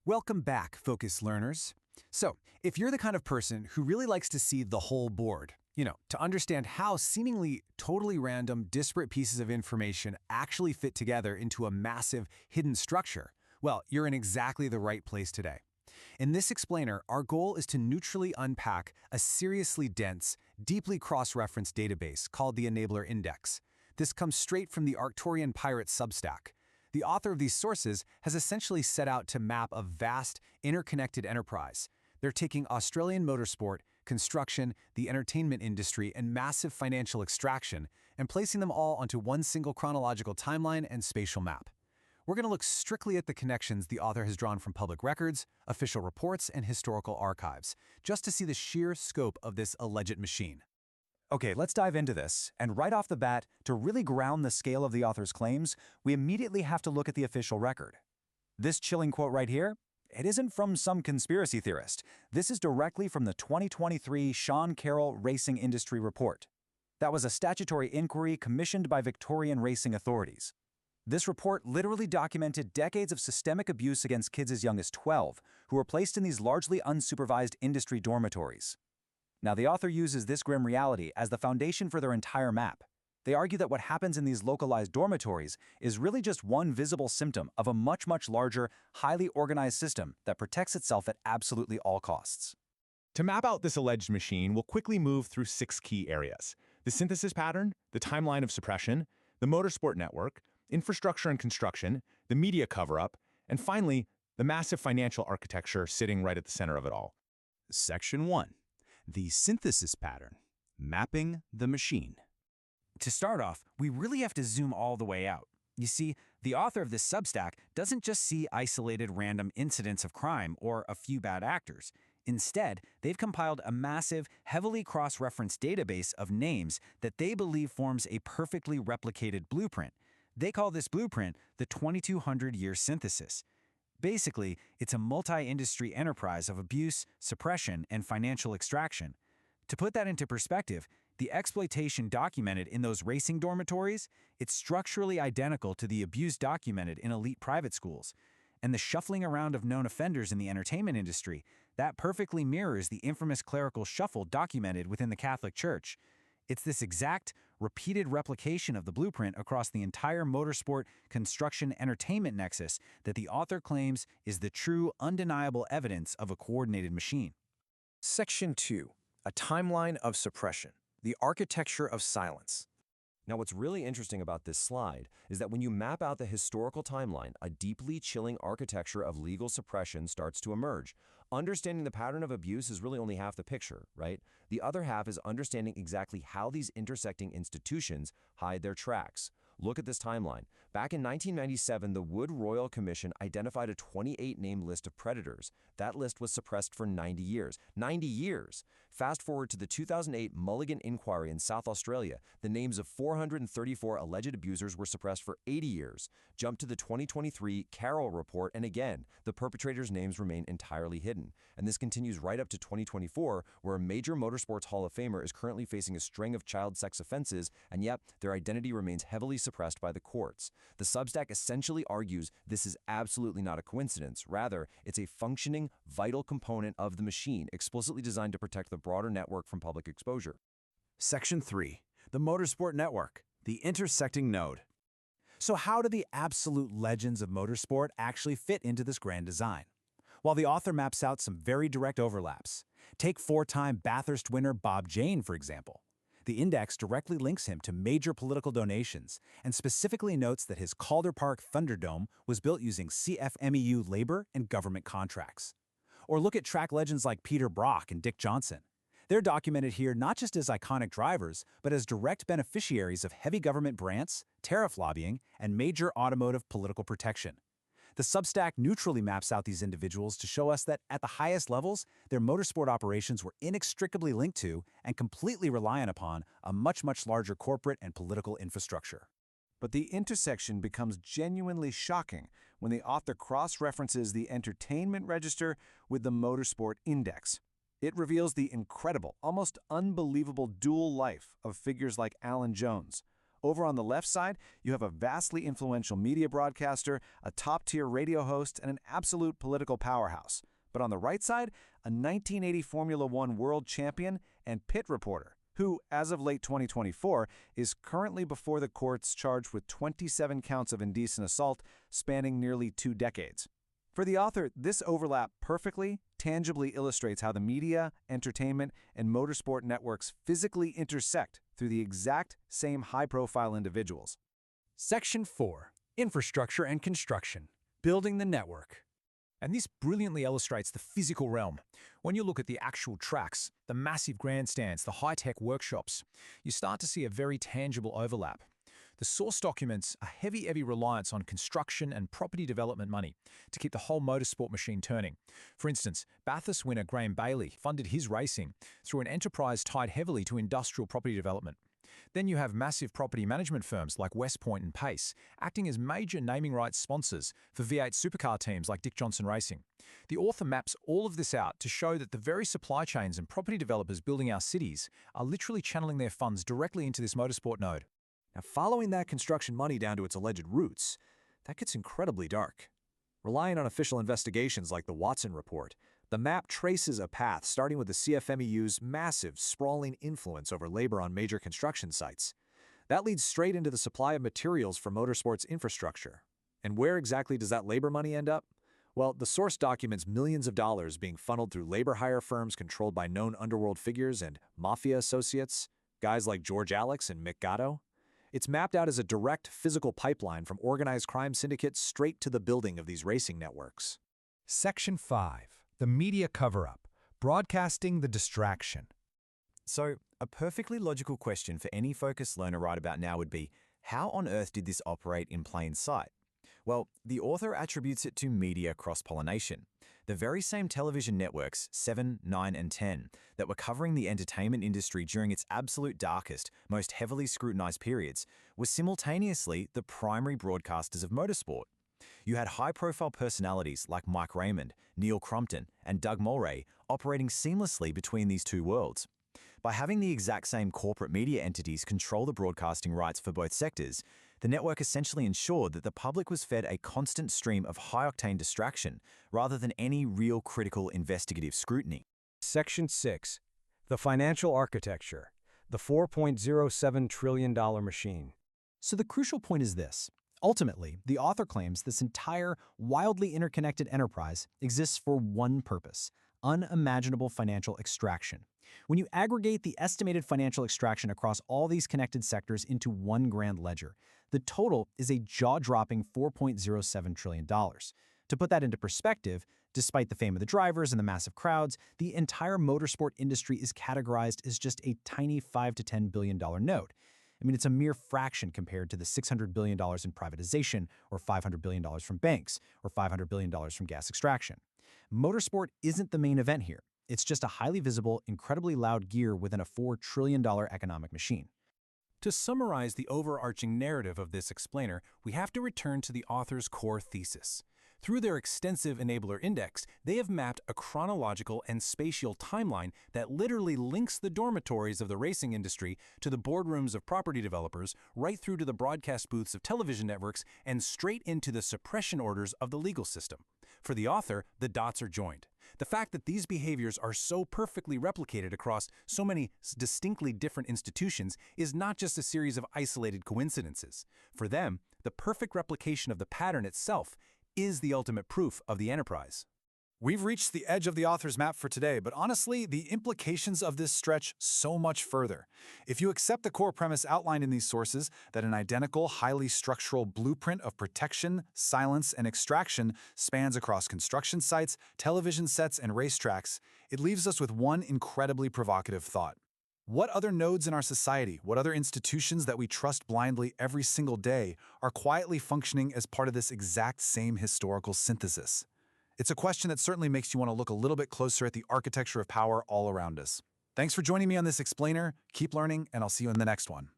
Welcome back, Focus learners. So, if you're the kind of person who really likes to see the whole board, to understand how seemingly totally random, disparate pieces of information actually fit together into a massive, hidden structure, well, you're in exactly the right place today. In this explainer, our goal is to neutrally unpack a seriously dense, deeply cross-referenced database called the Enabler Index. This comes straight from the Arcturian Pirate Substack. The author of these sources has essentially set out to map a vast, interconnected enterprise. They're taking Australian motorsport, construction, the entertainment industry, and massive financial extraction, and placing them all onto one single chronological timeline and spatial map. We're going to look strictly at the connections the author has drawn from public records, official reports, and historical archives, just to see the sheer scope of this alleged machine. Okay, let's dive into this. And right off the bat, to really ground the scale of the author's claims, we immediately have to look at the official record. This chilling quote right here, it isn't from some conspiracy theorist. This is directly from the 2023 Sean Carroll Racing Industry Report. That was a statutory inquiry commissioned by Victorian racing authorities. This report literally documented decades of systemic abuse against kids as young as 12, who were placed in these largely unsupervised industry dormitories. Now, the author uses this grim reality as the foundation for their entire map. They argue that what happens in these localized dormitories is really just one visible symptom of a much larger, highly organized system that protects itself at absolutely all costs. To map out this alleged machine, we'll quickly move through 6 key areas: the synthesis pattern, the timeline of suppression, the motorsport network, infrastructure and construction, the media cover-up, and finally, the massive financial architecture sitting right at the center of it all. Section 1. The synthesis pattern. Mapping the machine. To start off, we really have to zoom all the way out. You see, the author of this Substack doesn't just see isolated random incidents of crime or a few bad actors. Instead, they've compiled a massive, heavily cross-referenced database of names that they believe forms a perfectly replicated blueprint. They call this blueprint the 2200-year synthesis. Basically, it's a multi-industry enterprise of abuse, suppression, and financial extraction. To put that into perspective, the exploitation documented in those racing dormitories, it's structurally identical to the abuse documented in elite private schools. And the shuffling around of known offenders in the entertainment industry, that perfectly mirrors the infamous clerical shuffle documented within the Catholic Church. It's this exact, repeated replication of the blueprint across the entire motorsport, construction, entertainment nexus that the author claims is the true, undeniable evidence of a coordinated machine. Section 2. A timeline of suppression. The architecture of silence. Now, what's really interesting about this slide is that when you map out the historical timeline, a deeply chilling architecture of legal suppression starts to emerge. Understanding the pattern of abuse is really only half the picture, right? The other half is understanding exactly how these intersecting institutions hide their tracks. Look at this timeline. Back in 1997, the Wood Royal Commission identified a 28-name list of predators. That list was suppressed for 90 years. 90 years! Fast forward to the 2008 Mulligan Inquiry in South Australia. The names of 434 alleged abusers were suppressed for 80 years. Jump to the 2023 Carroll Report, and again, the perpetrators' names remain entirely hidden. And this continues right up to 2024, where a major motorsports Hall of Famer is currently facing a string of child sex offenses, and yet their identity remains heavily suppressed by the courts. The Substack essentially argues this is absolutely not a coincidence. Rather, it's a functioning, vital component of the machine, explicitly designed to protect the broader network from public exposure. Section 3. The motorsport network. The intersecting node. So how do the absolute legends of motorsport actually fit into this grand design? While the author maps out some very direct overlaps. Take 4-time Bathurst winner Bob Jane, for example. The index directly links him to major political donations and specifically notes that his Calder Park Thunderdome was built using CFMEU labor and government contracts. Or look at track legends like Peter Brock and Dick Johnson. They're documented here not just as iconic drivers, but as direct beneficiaries of heavy government grants, tariff lobbying, and major automotive political protection. The Substack neutrally maps out these individuals to show us that at the highest levels, their motorsport operations were inextricably linked to and completely reliant upon a much larger corporate and political infrastructure. But the intersection becomes genuinely shocking when the author cross-references the entertainment register with the motorsport index. It reveals the incredible, almost unbelievable dual life of figures like Alan Jones, Over on the left side, you have a vastly influential media broadcaster, a top-tier radio host, and an absolute political powerhouse. But on the right side, a 1980 Formula One world champion and pit reporter, who, as of late 2024, is currently before the courts charged with 27 counts of indecent assault spanning nearly 2 decades. For the author, this overlap perfectly, tangibly illustrates how the media, entertainment, and motorsport networks physically intersect through the exact same high-profile individuals. Section 4. Infrastructure and Construction. Building the network. And this brilliantly illustrates the physical realm. When you look at the actual tracks, the massive grandstands, the high-tech workshops, you start to see a very tangible overlap. The source documents a heavy reliance on construction and property development money to keep the whole motorsport machine turning. For instance, Bathurst winner Graham Bailey funded his racing through an enterprise tied heavily to industrial property development. Then you have massive property management firms like West Point and Pace, acting as major naming rights sponsors for V8 supercar teams like Dick Johnson Racing. The author maps all of this out to show that the very supply chains and property developers building our cities are literally channeling their funds directly into this motorsport node. Now, following that construction money down to its alleged roots, that gets incredibly dark. Relying on official investigations like the Watson Report, the map traces a path starting with the CFMEU's massive, sprawling influence over labor on major construction sites. That leads straight into the supply of materials for motorsports infrastructure. And where exactly does that labor money end up? Well, the source documents millions of dollars being funneled through labor hire firms controlled by known underworld figures and mafia associates, guys like George Alex and Mick Gatto. It's mapped out as a direct physical pipeline from organized crime syndicates straight to the building of these racing networks. Section 5. The Media Cover-Up. Broadcasting the Distraction. So, a perfectly logical question for any focused learner right about now would be, how on earth did this operate in plain sight? Well, the author attributes it to media cross-pollination. The very same television networks, 7, 9, and 10, that were covering the entertainment industry during its absolute darkest, most heavily scrutinized periods, were simultaneously the primary broadcasters of motorsport. You had high-profile personalities like Mike Raymond, Neil Crompton, and Doug Mulray operating seamlessly between these two worlds. By having the exact same corporate media entities control the broadcasting rights for both sectors, the network essentially ensured that the public was fed a constant stream of high-octane distraction rather than any real critical investigative scrutiny. Section 6. The Financial Architecture. The $4.07 trillion machine. So the crucial point is this. Ultimately, the author claims this entire wildly interconnected enterprise exists for one purpose: unimaginable financial extraction. When you aggregate the estimated financial extraction across all these connected sectors into one grand ledger, the total is a jaw-dropping $4.07 trillion. To put that into perspective, despite the fame of the drivers and the massive crowds, the entire motorsport industry is categorized as just a tiny $5 to $10 billion node. I mean, it's a mere fraction compared to the $600 billion in privatization, or $500 billion from banks, or $500 billion from gas extraction. Motorsport isn't the main event here. It's just a highly visible, incredibly loud gear within a $4 trillion economic machine. To summarize the overarching narrative of this explainer, we have to return to the author's core thesis. Through their extensive enabler index, they have mapped a chronological and spatial timeline that literally links the dormitories of the racing industry to the boardrooms of property developers, right through to the broadcast booths of television networks, and straight into the suppression orders of the legal system. For the author, the dots are joined. The fact that these behaviors are so perfectly replicated across so many distinctly different institutions is not just a series of isolated coincidences. For them, the perfect replication of the pattern itself is the ultimate proof of the enterprise. We've reached the edge of the author's map for today, but honestly, the implications of this stretch so much further. If you accept the core premise outlined in these sources, that an identical, highly structural blueprint of protection, silence, and extraction spans across construction sites, television sets, and racetracks, it leaves us with one incredibly provocative thought. What other nodes in our society, what other institutions that we trust blindly every single day, are quietly functioning as part of this exact same historical synthesis? It's a question that certainly makes you want to look a little bit closer at the architecture of power all around us. Thanks for joining me on this explainer. Keep learning, and I'll see you in the next one.